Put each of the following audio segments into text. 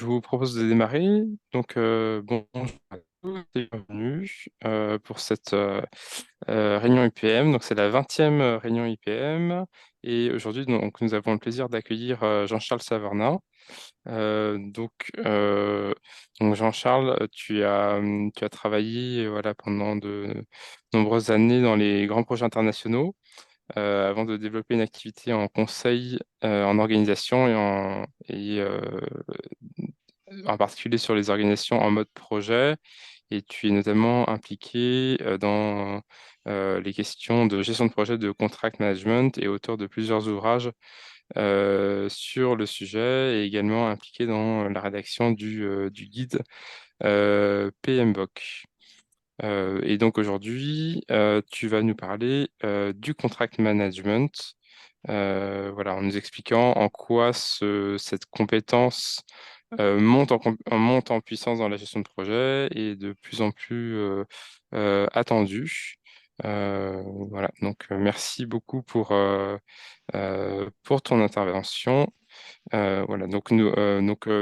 Je vous propose de démarrer. Donc, bonjour à tous et bienvenue pour cette réunion IPM. Donc, c'est la 20e réunion IPM. Et aujourd'hui, nous avons le plaisir d'accueillir Jean-Charles Savernin. Donc, Jean-Charles, tu as travaillé voilà, pendant de nombreuses années dans les grands projets internationaux avant de développer une activité en conseil en organisation en particulier sur les organisations en mode projet. Et tu es notamment impliqué dans les questions de gestion de projet, de contract management et auteur de plusieurs ouvrages sur le sujet et également impliqué dans la rédaction du guide PMBOK. Et donc aujourd'hui, tu vas nous parler du contract management, voilà, en nous expliquant en quoi cette compétence monte en puissance dans la gestion de projet et de plus en plus attendue. Voilà, donc merci beaucoup pour ton intervention. Voilà,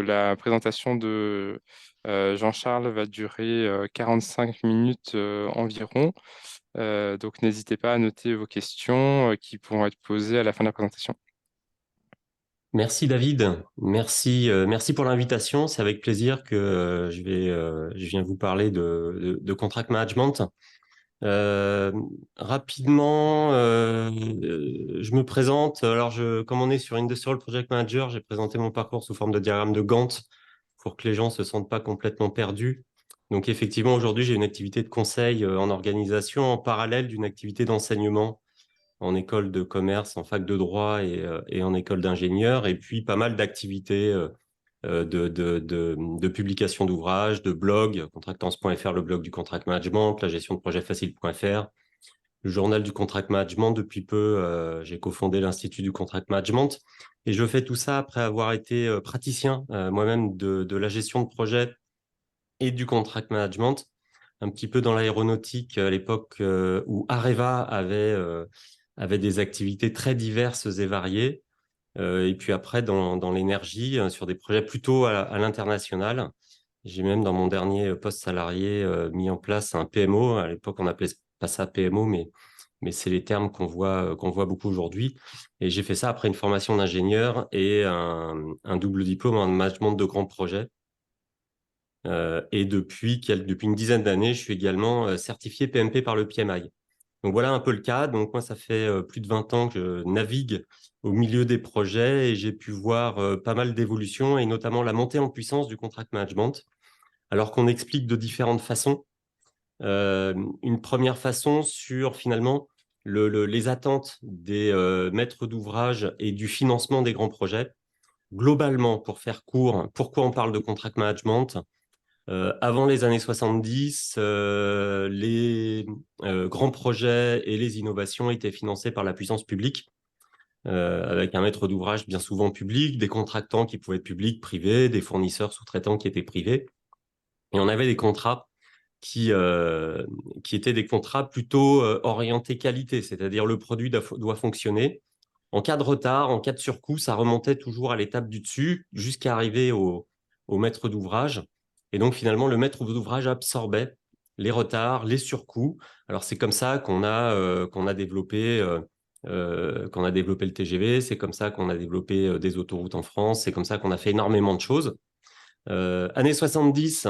la présentation de Jean-Charles va durer 45 minutes environ. Donc n'hésitez pas à noter vos questions qui pourront être posées à la fin de la présentation. Merci David, merci pour l'invitation. C'est avec plaisir que je viens vous parler de contract management. Euh, Rapidement, je me présente. Alors, comme on est sur Industrial Project Manager, j'ai présenté mon parcours sous forme de diagramme de Gantt pour que les gens se sentent pas complètement perdus. Donc, effectivement, aujourd'hui, j'ai une activité de conseil en organisation en parallèle d'une activité d'enseignement en école de commerce, en fac de droit et en école d'ingénieur, et puis pas mal d'activités de publication d'ouvrages, de blogs, contractance.fr, le blog du contract management, la gestion de projet facile.fr, le journal du contract management. Depuis peu, j'ai cofondé l'Institut du contract management, et je fais tout ça après avoir été praticien moi-même de la gestion de projet et du contract management, un petit peu dans l'aéronautique à l'époque où Areva avait des activités très diverses et variées. Et puis après, dans l'énergie, sur des projets plutôt à l'international. J'ai même, dans mon dernier poste salarié, mis en place un PMO. À l'époque, on n'appelait pas ça PMO, mais c'est les termes qu'on voit beaucoup aujourd'hui. Et j'ai fait ça après une formation d'ingénieur et un double diplôme en management de grands projets. Et depuis une dizaine d'années, je suis également certifié PMP par le PMI. Donc voilà un peu le cas. Donc moi, ça fait plus de 20 ans que je navigue au milieu des projets et j'ai pu voir pas mal d'évolutions et notamment la montée en puissance du contract management, alors qu'on explique de différentes façons. Une première façon sur finalement les attentes des maîtres d'ouvrage et du financement des grands projets. Globalement, pour faire court, pourquoi on parle de contract management? Avant les années 70, les grands projets et les innovations étaient financés par la puissance publique, avec un maître d'ouvrage bien souvent public, des contractants qui pouvaient être publics, privés, des fournisseurs sous-traitants qui étaient privés. Et on avait des contrats qui étaient des contrats plutôt orientés qualité, c'est-à-dire le produit doit fonctionner. En cas de retard, en cas de surcoût, ça remontait toujours à l'étape du dessus jusqu'à arriver au maître d'ouvrage. Et donc finalement, le maître d'ouvrage absorbait les retards, les surcoûts. Alors c'est comme ça qu'on a développé le TGV, c'est comme ça qu'on a développé des autoroutes en France, c'est comme ça qu'on a fait énormément de choses. Années 70,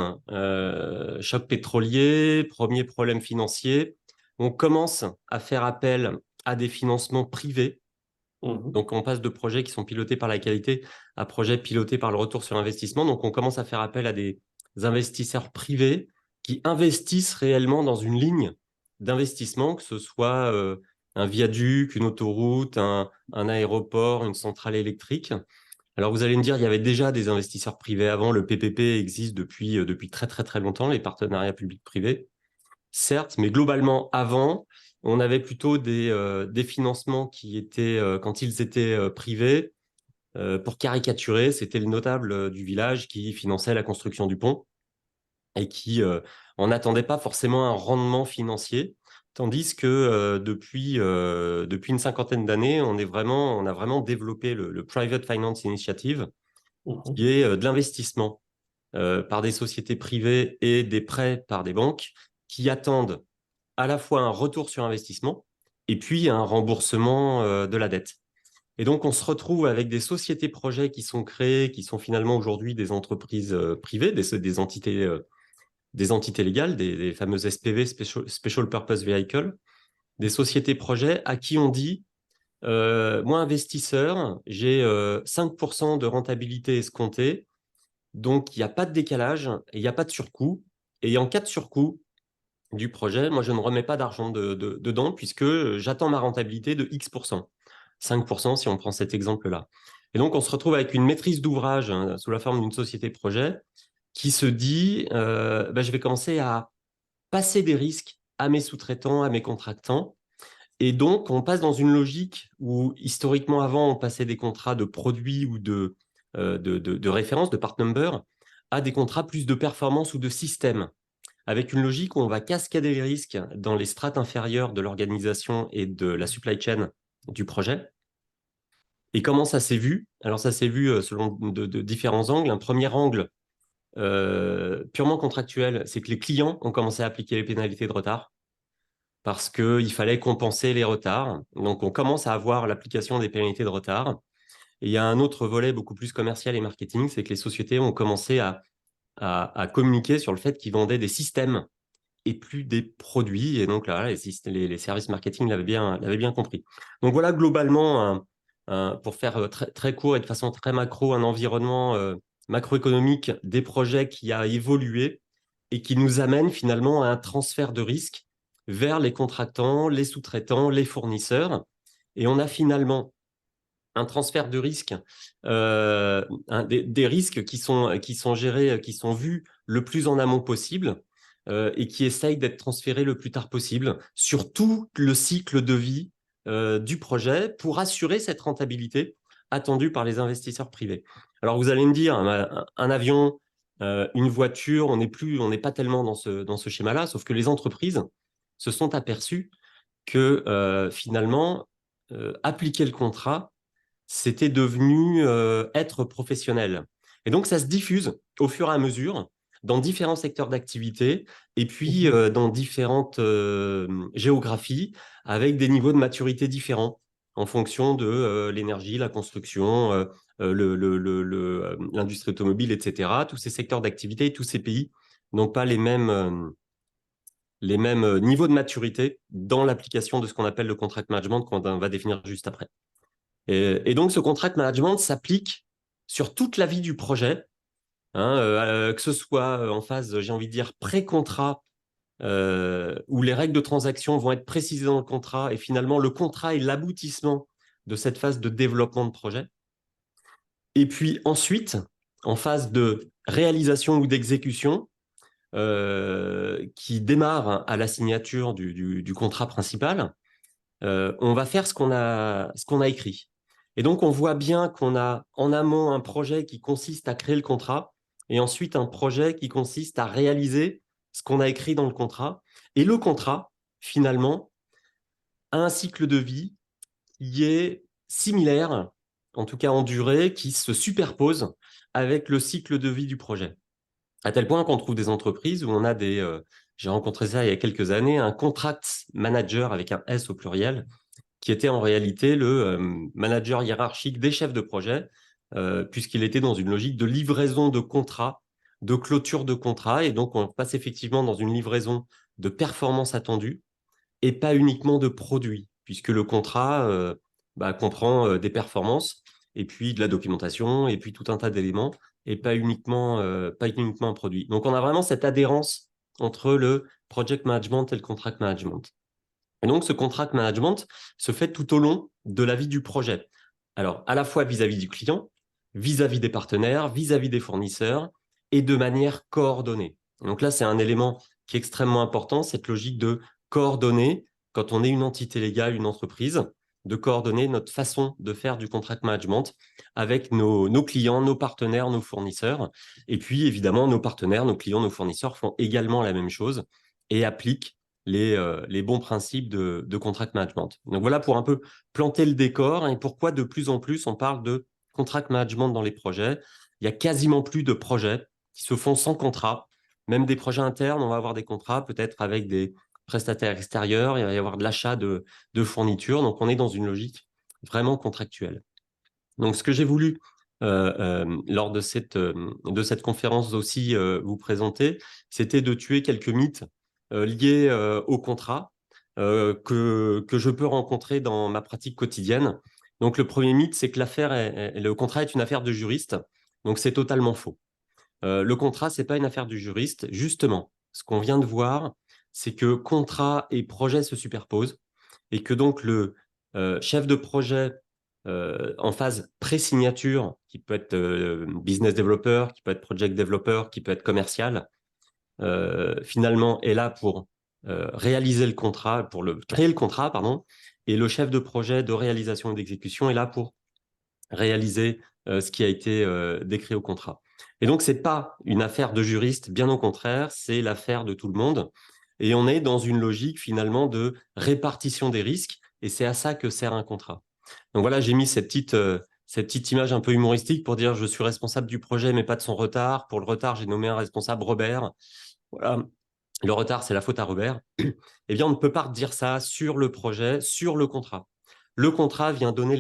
choc pétrolier, premier problème financier. On commence à faire appel à des financements privés. Mhm. Donc, on passe de projets qui sont pilotés par la qualité à projets pilotés par le retour sur investissement. Donc, on commence à faire appel à des investisseurs privés qui investissent réellement dans une ligne d'investissement, que ce soit un viaduc, une autoroute, un aéroport, une centrale électrique. Alors, vous allez me dire, il y avait déjà des investisseurs privés avant. Le PPP existe depuis très, très, très longtemps, les partenariats publics-privés. Certes, mais globalement, avant, on avait plutôt des financements qui étaient, quand ils étaient privés, pour caricaturer, c'était le notable du village qui finançait la construction du pont et qui en attendait pas forcément un rendement financier. Tandis que depuis une cinquantaine d'années, on a vraiment développé le Private Finance Initiative, qui est de l'investissement par des sociétés privées et des prêts par des banques qui attendent à la fois un retour sur investissement et puis un remboursement de la dette. Et donc, on se retrouve avec des sociétés-projets qui sont créées, qui sont finalement aujourd'hui des entreprises privées, des entités légales, des fameuses SPV, Special Purpose Vehicle, des sociétés-projets à qui on dit, moi, investisseur, j'ai 5% de rentabilité escomptée, donc il n'y a pas de décalage, et il n'y a pas de surcoût. Et en cas de surcoût du projet, moi, je ne remets pas d'argent dedans puisque j'attends ma rentabilité de X%. 5% si on prend cet exemple-là. Et donc, on se retrouve avec une maîtrise d'ouvrage sous la forme d'une société projet qui se dit, je vais commencer à passer des risques à mes sous-traitants, à mes contractants. Et donc, on passe dans une logique où, historiquement, avant, on passait des contrats de produits ou de référence, de part number, à des contrats plus de performance ou de système, avec une logique où on va cascader les risques dans les strates inférieures de l'organisation et de la supply chain du projet. Et comment ça s'est vu? Alors, ça s'est vu selon de différents angles. Un premier angle purement contractuel, c'est que les clients ont commencé à appliquer les pénalités de retard parce qu'il fallait compenser les retards. Donc, on commence à avoir l'application des pénalités de retard. Et il y a un autre volet beaucoup plus commercial et marketing, c'est que les sociétés ont commencé à communiquer sur le fait qu'ils vendaient des systèmes et plus des produits. Et donc là, les services marketing l'avaient bien compris. Donc voilà, globalement, pour faire très, très court et de façon très macro, un environnement macroéconomique des projets qui a évolué et qui nous amène finalement à un transfert de risque vers les contractants, les sous-traitants, les fournisseurs. Et on a finalement un transfert de risque, des risques qui sont gérés, qui sont vus le plus en amont possible et qui essayent d'être transférés le plus tard possible sur tout le cycle de vie du projet pour assurer cette rentabilité attendue par les investisseurs privés. Alors vous allez me dire, un avion, une voiture, on n'est pas tellement dans ce schéma-là, sauf que les entreprises se sont aperçues que finalement, appliquer le contrat, c'était devenu être professionnel. Et donc, ça se diffuse au fur et à mesure dans différents secteurs d'activité et puis dans différentes géographies avec des niveaux de maturité différents en fonction de l'énergie, la construction, l'industrie automobile, etc. Tous ces secteurs d'activité, tous ces pays n'ont pas les mêmes niveaux de maturité dans l'application de ce qu'on appelle le contract management qu'on va définir juste après. Et donc, ce contract management s'applique sur toute la vie du projet, hein, que ce soit en phase, j'ai envie de dire, pré-contrat, où les règles de transaction vont être précisées dans le contrat, et finalement, le contrat est l'aboutissement de cette phase de développement de projet. Et puis ensuite, en phase de réalisation ou d'exécution, qui démarre à la signature du contrat principal, on va faire ce qu'on a écrit. Et donc, on voit bien qu'on a en amont un projet qui consiste à créer le contrat et ensuite un projet qui consiste à réaliser ce qu'on a écrit dans le contrat. Et le contrat, finalement, a un cycle de vie qui est similaire, en tout cas en durée, qui se superpose avec le cycle de vie du projet. À tel point qu'on trouve des entreprises où on a j'ai rencontré ça il y a quelques années, un contract manager avec un S au pluriel, qui était en réalité le manager hiérarchique des chefs de projet, puisqu'il était dans une logique de livraison de contrats, de clôture de contrats. Et donc, on passe effectivement dans une livraison de performance attendue et pas uniquement de produits, puisque le contrat comprend des performances et puis de la documentation et puis tout un tas d'éléments et pas uniquement un produit. Donc, on a vraiment cette adhérence entre le project management et le contract management. Et donc, ce contract management se fait tout au long de la vie du projet. Alors, à la fois vis-à-vis du client, vis-à-vis des partenaires, vis-à-vis des fournisseurs, et de manière coordonnée. Donc là, c'est un élément qui est extrêmement important, cette logique de coordonner, quand on est une entité légale, une entreprise, de coordonner notre façon de faire du contract management avec nos clients, nos partenaires, nos fournisseurs. Et puis, évidemment, nos partenaires, nos clients, nos fournisseurs font également la même chose et appliquent les bons principes de contract management. Donc voilà pour un peu planter le décor et pourquoi de plus en plus on parle de contract management dans les projets. il y a quasiment plus de projets qui se font sans contrat. Même des projets internes, on va avoir des contrats peut-être avec des prestataires extérieurs, il va y avoir de l'achat de fournitures. Donc, on est dans une logique vraiment contractuelle. Donc, ce que j'ai voulu lors de cette conférence aussi vous présenter, c'était de tuer quelques mythes liés au contrat que je peux rencontrer dans ma pratique quotidienne. Donc, le premier mythe, c'est que le contrat est une affaire de juriste. Donc, c'est totalement faux. Le contrat, c'est pas une affaire du juriste. Justement, ce qu'on vient de voir, c'est que contrat et projet se superposent et que donc le chef de projet en phase pré-signature, qui peut être business developer, qui peut être project developer, qui peut être commercial, finalement est là pour réaliser le contrat, créer le contrat, pardon, et le chef de projet de réalisation et d'exécution est là pour réaliser ce qui a été décrit au contrat. Et donc, c'est pas une affaire de juriste, bien au contraire, c'est l'affaire de tout le monde. Et on est dans une logique finalement de répartition des risques, et c'est à ça que sert un contrat. Donc voilà, j'ai mis cette petite image un peu humoristique pour dire je suis responsable du projet, mais pas de son retard. Pour le retard, j'ai nommé un responsable, Robert. Voilà, le retard, c'est la faute à Robert. Eh bien, on ne peut pas dire ça sur le projet, sur le contrat. Le contrat vient donner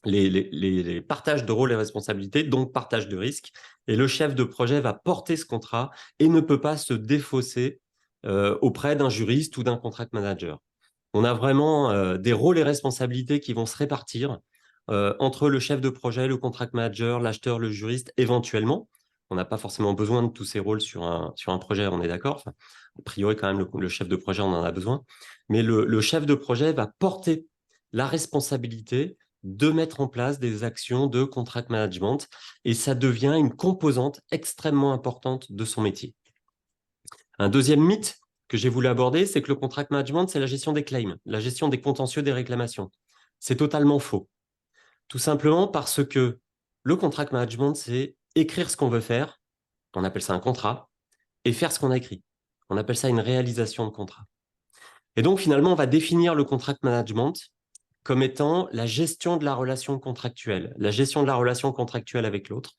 les partages de rôles et responsabilités, donc partage de risques. Et le chef de projet va porter ce contrat et ne peut pas se défausser auprès d'un juriste ou d'un contract manager. On a vraiment des rôles et responsabilités qui vont se répartir entre le chef de projet, le contract manager, l'acheteur, le juriste, éventuellement. On n'a pas forcément besoin de tous ces rôles sur un projet, on est d'accord. Enfin, a priori, quand même, le chef de projet, on en a besoin. Mais le chef de projet va porter la responsabilité de mettre en place des actions de contract management et ça devient une composante extrêmement importante de son métier. Un deuxième mythe que j'ai voulu aborder, c'est que le contract management, c'est la gestion des claims, la gestion des contentieux des réclamations. C'est totalement faux. Tout simplement parce que le contract management, c'est écrire ce qu'on veut faire, on appelle ça un contrat, et faire ce qu'on a écrit. On appelle ça une réalisation de contrat. Et donc, finalement, on va définir le contract management comme étant la gestion de la relation contractuelle, la gestion de la relation contractuelle avec l'autre,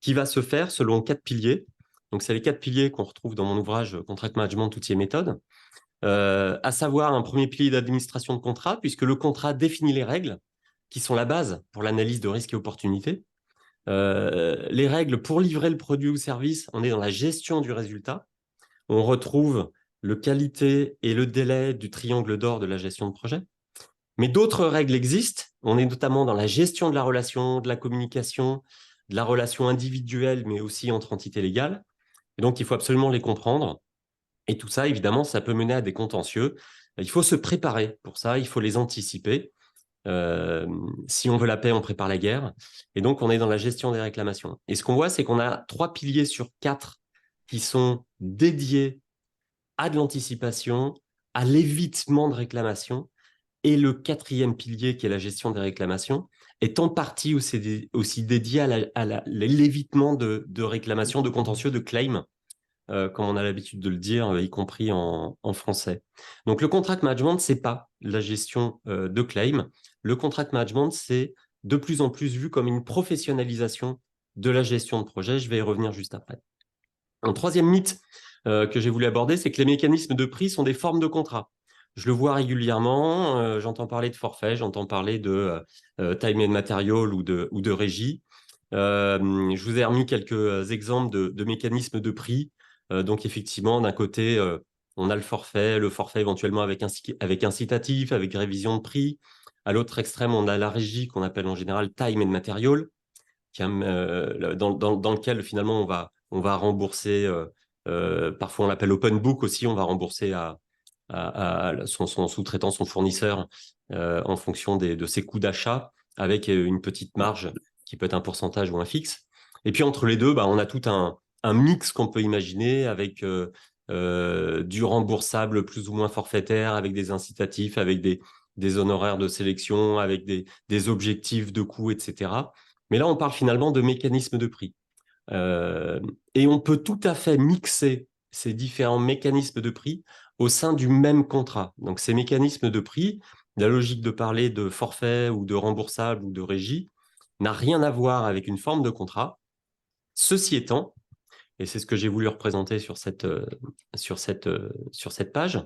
qui va se faire selon 4 piliers. Donc, c'est les 4 piliers qu'on retrouve dans mon ouvrage Contract Management, outils et méthodes. À savoir un premier pilier d'administration de contrat, puisque le contrat définit les règles qui sont la base pour l'analyse de risques et opportunités. Les règles pour livrer le produit ou service, on est dans la gestion du résultat. On retrouve le qualité et le délai du triangle d'or de la gestion de projet. Mais d'autres règles existent. On est notamment dans la gestion de la relation, de la communication, de la relation individuelle, mais aussi entre entités légales. Et donc, il faut absolument les comprendre. Et tout ça, évidemment, ça peut mener à des contentieux. Il faut se préparer pour ça, il faut les anticiper. Si on veut la paix, on prépare la guerre. Et donc, on est dans la gestion des réclamations. Et ce qu'on voit, c'est qu'on a 3 piliers sur 4 qui sont dédiés à de l'anticipation, à l'évitement de réclamations. Et le 4e pilier, qui est la gestion des réclamations, est en partie aussi dédié à l'évitement de réclamations, de contentieux, de claims, comme on a l'habitude de le dire, y compris en français. Donc, le contract management, ce n'est pas la gestion de claims. Le contract management, c'est de plus en plus vu comme une professionnalisation de la gestion de projet. Je vais y revenir juste après. Un 3e mythe que j'ai voulu aborder, c'est que les mécanismes de prix sont des formes de contrat. Je le vois régulièrement, j'entends parler de forfait, j'entends parler de time and material ou de régie. Je vous ai remis quelques exemples de mécanismes de prix. Donc effectivement, d'un côté, on a le forfait éventuellement avec incitatif, avec révision de prix. À l'autre extrême, on a la régie qu'on appelle en général time and material, dans lequel finalement on va rembourser, parfois on l'appelle open book aussi, on va rembourser à son sous-traitant, son fournisseur, en fonction de ses coûts d'achat, avec une petite marge qui peut être un pourcentage ou un fixe. Et puis entre les deux, bah, on a tout un mix qu'on peut imaginer avec du remboursable plus ou moins forfaitaire, avec des incitatifs, avec des honoraires de sélection, avec des objectifs de coûts, etc. Mais là, on parle finalement de mécanismes de prix. Et on peut tout à fait mixer ces différents mécanismes de prix au sein du même contrat. Donc, ces mécanismes de prix, la logique de parler de forfait ou de remboursable ou de régie, n'a rien à voir avec une forme de contrat. Ceci étant, et c'est ce que j'ai voulu représenter sur cette page,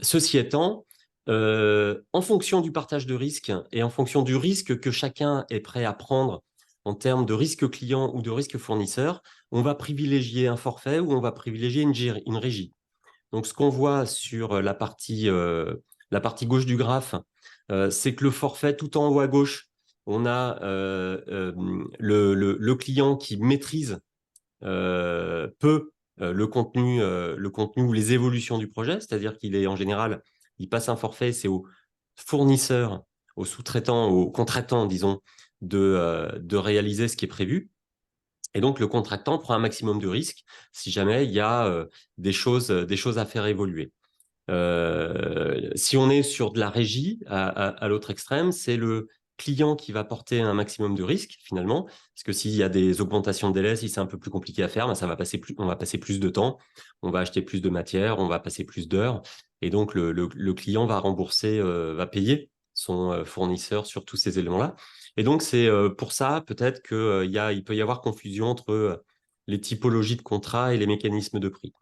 ceci étant, en fonction du partage de risque et en fonction du risque que chacun est prêt à prendre en termes de risque client ou de risque fournisseur, on va privilégier un forfait ou on va privilégier une régie. Donc, ce qu'on voit sur la partie gauche du graphe, c'est que le forfait, tout en haut à gauche, on a le client qui maîtrise peu le contenu ou les évolutions du projet, c'est-à-dire qu'il est en général, il passe un forfait, c'est au fournisseur, au sous-traitant, au contractant, disons, de réaliser ce qui est prévu. Et donc, le contractant prend un maximum de risques si jamais il y a des choses à faire évoluer. Si on est sur de la régie, à l'autre extrême, c'est le client qui va porter un maximum de risques finalement, parce que s'il y a des augmentations de délai, si c'est un peu plus compliqué à faire, ben on va passer plus de temps, on va acheter plus de matière, on va passer plus d'heures, et donc le client va rembourser, va payer son fournisseur sur tous ces éléments-là. Et donc c'est pour ça peut-être il peut y avoir confusion entre les typologies de contrats et les mécanismes de prix.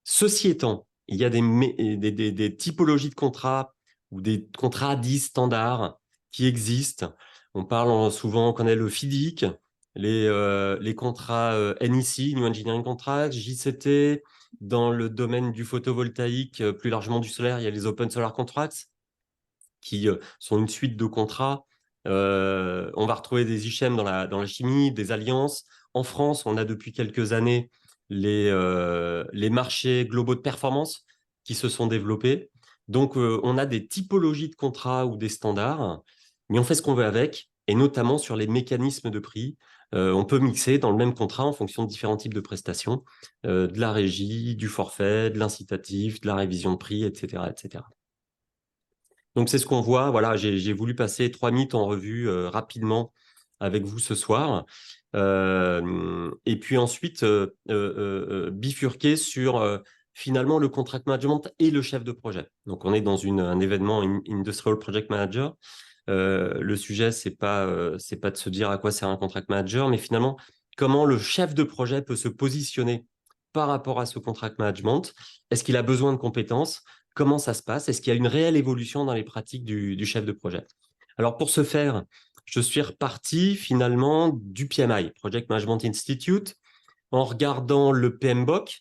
Ceci étant, il y a des typologies de contrats ou des contrats dits standards qui existent. On souvent, on connaît le FIDIC, les contrats NEC, New Engineering Contracts, JCT. Dans le domaine du photovoltaïque, plus largement du solaire, il y a les Open Solar Contracts qui sont une suite de contrats. On va retrouver des ICHEM dans la chimie, des alliances. En France, on a depuis quelques années les marchés globaux de performance qui se sont développés. Donc, on a des typologies de contrats ou des standards, mais on fait ce qu'on veut avec, et notamment sur les mécanismes de prix. On peut mixer dans le même contrat en fonction de différents types de prestations, de la régie, du forfait, de l'incitatif, de la révision de prix, etc., etc. Donc, c'est ce qu'on voit. Voilà, j'ai voulu passer 3 mythes en revue rapidement avec vous ce soir. Et puis ensuite, bifurquer sur finalement le contract management et le chef de projet. Donc, on est dans un événement Industrial Project Manager. Le sujet, c'est pas de se dire à quoi sert un contract manager, mais finalement, comment le chef de projet peut se positionner par rapport à ce contract management. Est-ce qu'il a besoin de compétences? Comment ça se passe? Est-ce qu'il y a une réelle évolution dans les pratiques du chef de projet? Alors, pour ce faire, je suis reparti finalement du PMI, Project Management Institute, en regardant le PMBOK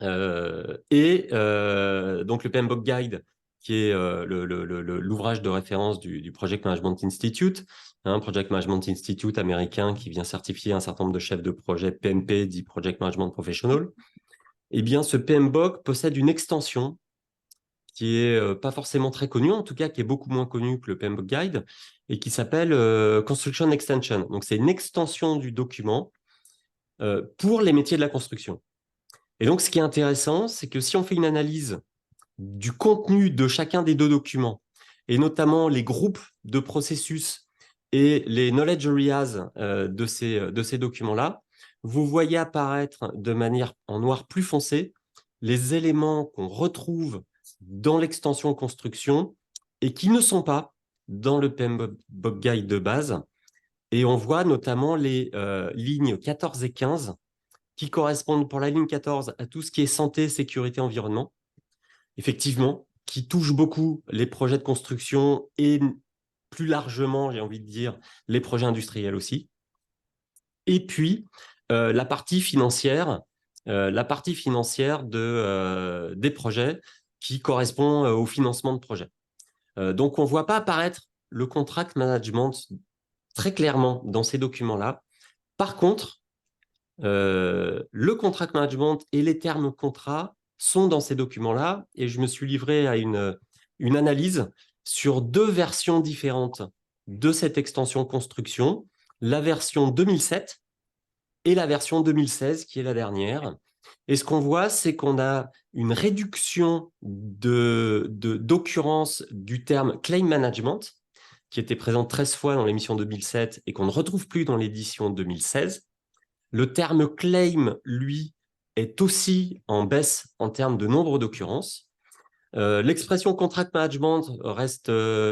donc le PMBOK Guide, qui est l'ouvrage de référence du Project Management Institute, Project Management Institute américain qui vient certifier un certain nombre de chefs de projet PMP, dit Project Management Professional. Eh bien, ce PMBOK possède une extension qui est pas forcément très connue, en tout cas qui est beaucoup moins connue que le PMBOK Guide, et qui s'appelle Construction Extension. Donc, c'est une extension du document pour les métiers de la construction. Et donc, ce qui est intéressant, c'est que si on fait une analyse du contenu de chacun des deux documents, et notamment les groupes de processus et les knowledge areas de ces documents-là, vous voyez apparaître de manière en noir plus foncé les éléments qu'on retrouve dans l'extension construction et qui ne sont pas dans le PMBOK Guide de base. Et on voit notamment les lignes 14 et 15 qui correspondent pour la ligne 14 à tout ce qui est santé, sécurité, environnement. Effectivement, qui touche beaucoup les projets de construction et plus largement, j'ai envie de dire, les projets industriels aussi. Et puis, la partie financière des projets qui correspond au financement de projets. Donc, on ne voit pas apparaître le contract management très clairement dans ces documents-là. Par contre, le contract management et les termes contrat sont dans ces documents-là et je me suis livré à une analyse sur deux versions différentes de cette extension construction, la version 2007 et la version 2016 qui est la dernière. Et ce qu'on voit, c'est qu'on a une réduction d'occurrence du terme claim management qui était présent 13 fois dans l'émission 2007 et qu'on ne retrouve plus dans l'édition 2016. Le terme claim, lui, est aussi en baisse en termes de nombre d'occurrences. L'expression contract management reste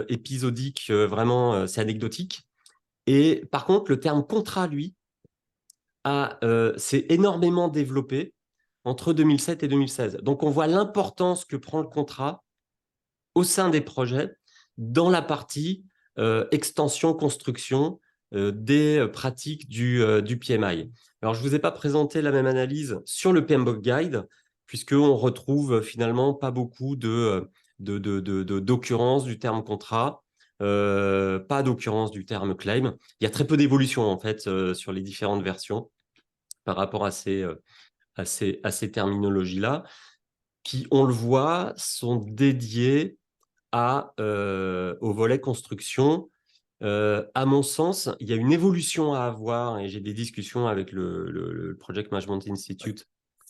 épisodique, vraiment, c'est anecdotique. Et par contre, le terme contrat, lui, s'est énormément développé entre 2007 et 2016. Donc, on voit l'importance que prend le contrat au sein des projets dans la partie extension, construction des pratiques du PMI. Alors, je ne vous ai pas présenté la même analyse sur le PMBOK Guide, puisqu'on retrouve finalement pas beaucoup d'occurrence du terme contrat, pas d'occurrence du terme claim. Il y a très peu d'évolution en fait sur les différentes versions par rapport à ces terminologies-là, qui, on le voit, sont dédiées au volet construction. À mon sens, il y a une évolution à avoir, et j'ai des discussions avec le Project Management Institute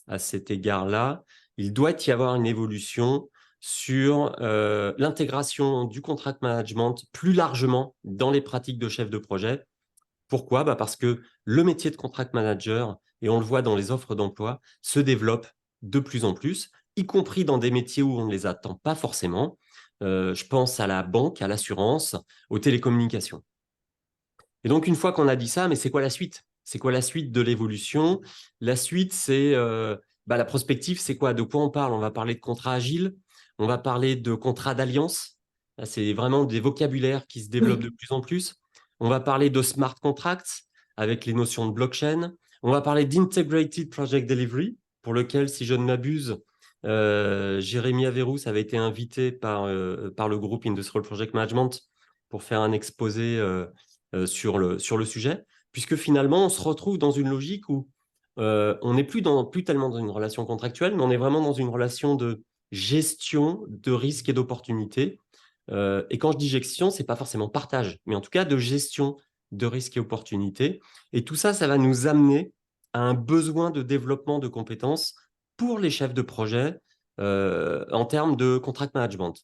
à cet égard-là. Il doit y avoir une évolution sur l'intégration du contract management plus largement dans les pratiques de chef de projet. Pourquoi? Parce que le métier de contract manager, et on le voit dans les offres d'emploi, se développe de plus en plus, y compris dans des métiers où on ne les attend pas forcément. Je pense à la banque, à l'assurance, aux télécommunications. Et donc, une fois qu'on a dit ça, mais c'est quoi la suite? C'est quoi la suite de l'évolution? La suite, c'est la prospective, c'est quoi? De quoi on parle? On va parler de contrat agile, on va parler de contrat d'alliance. C'est vraiment des vocabulaires qui se développent Oui. de plus en plus. On va parler de smart contracts avec les notions de blockchain. On va parler d'integrated project delivery, pour lequel, si je ne m'abuse, Jérémy Averrousse avait été invité par le groupe Industrial Project Management pour faire un exposé sur le sujet, puisque finalement, on se retrouve dans une logique où on n'est plus tellement dans une relation contractuelle, mais on est vraiment dans une relation de gestion de risques et d'opportunités. Et quand je dis gestion, ce n'est pas forcément partage, mais en tout cas de gestion de risques et opportunités. Et tout ça, ça va nous amener à un besoin de développement de compétences pour les chefs de projet en termes de contract management.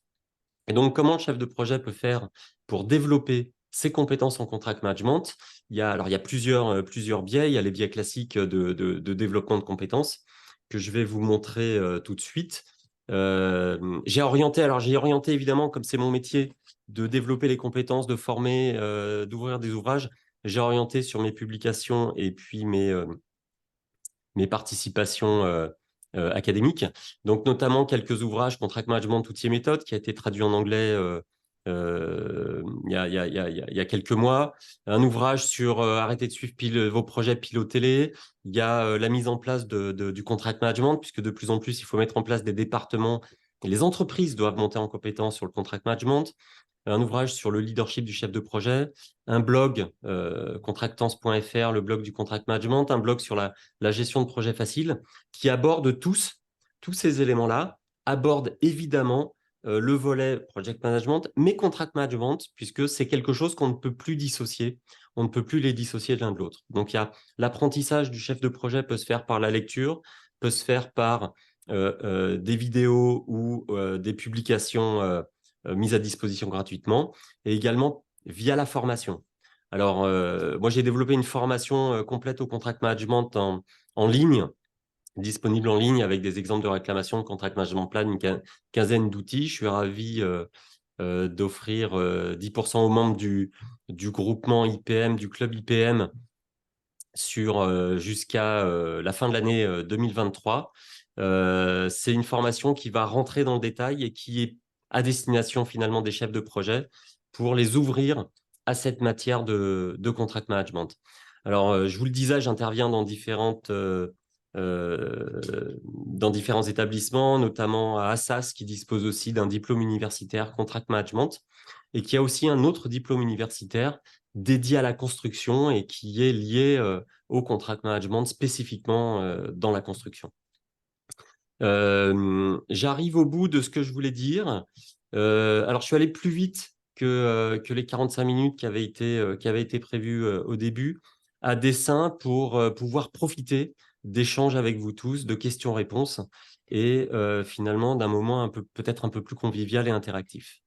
Et donc, comment le chef de projet peut faire pour développer ses compétences en contract management? Il y a plusieurs biais. Il y a les biais classiques de développement de compétences que je vais vous montrer tout de suite. J'ai orienté évidemment, comme c'est mon métier, de développer les compétences, de former, d'ouvrir des ouvrages. J'ai orienté sur mes publications et puis mes participations académiques. Donc, notamment quelques ouvrages, Contract Management, outils et méthodes, qui a été traduit en anglais il y a quelques mois. Un ouvrage sur arrêter de suivre vos projets, pilotez-les. Il y a la mise en place du contract management, puisque de plus en plus, il faut mettre en place des départements. Et les entreprises doivent monter en compétence sur le contract management. Un ouvrage sur le leadership du chef de projet, un blog, contractance.fr, le blog du contract management, un blog sur la gestion de projet facile, qui aborde tous ces éléments-là, aborde évidemment le volet project management, mais contract management, puisque c'est quelque chose qu'on ne peut plus dissocier. On ne peut plus les dissocier l'un de l'autre. Donc, il y a l'apprentissage du chef de projet peut se faire par la lecture, peut se faire par des vidéos ou des publications mise à disposition gratuitement, et également via la formation. Alors, moi, j'ai développé une formation complète au contract management en ligne, disponible en ligne avec des exemples de réclamation de contract management plan, une quinzaine d'outils. Je suis ravi d'offrir 10% aux membres du groupement IPM, du club IPM, jusqu'à la fin de l'année 2023. C'est une formation qui va rentrer dans le détail et qui est à destination finalement des chefs de projet pour les ouvrir à cette matière de contract management. Alors, je vous le disais, j'interviens dans différents établissements, notamment à Assas, qui dispose aussi d'un diplôme universitaire contract management et qui a aussi un autre diplôme universitaire dédié à la construction et qui est lié au contract management spécifiquement dans la construction. J'arrive au bout de ce que je voulais dire. Alors, je suis allé plus vite que les 45 minutes qui avaient été prévues au début, à dessein pour pouvoir profiter d'échanges avec vous tous, de questions-réponses et finalement d'un moment peut-être un peu plus convivial et interactif.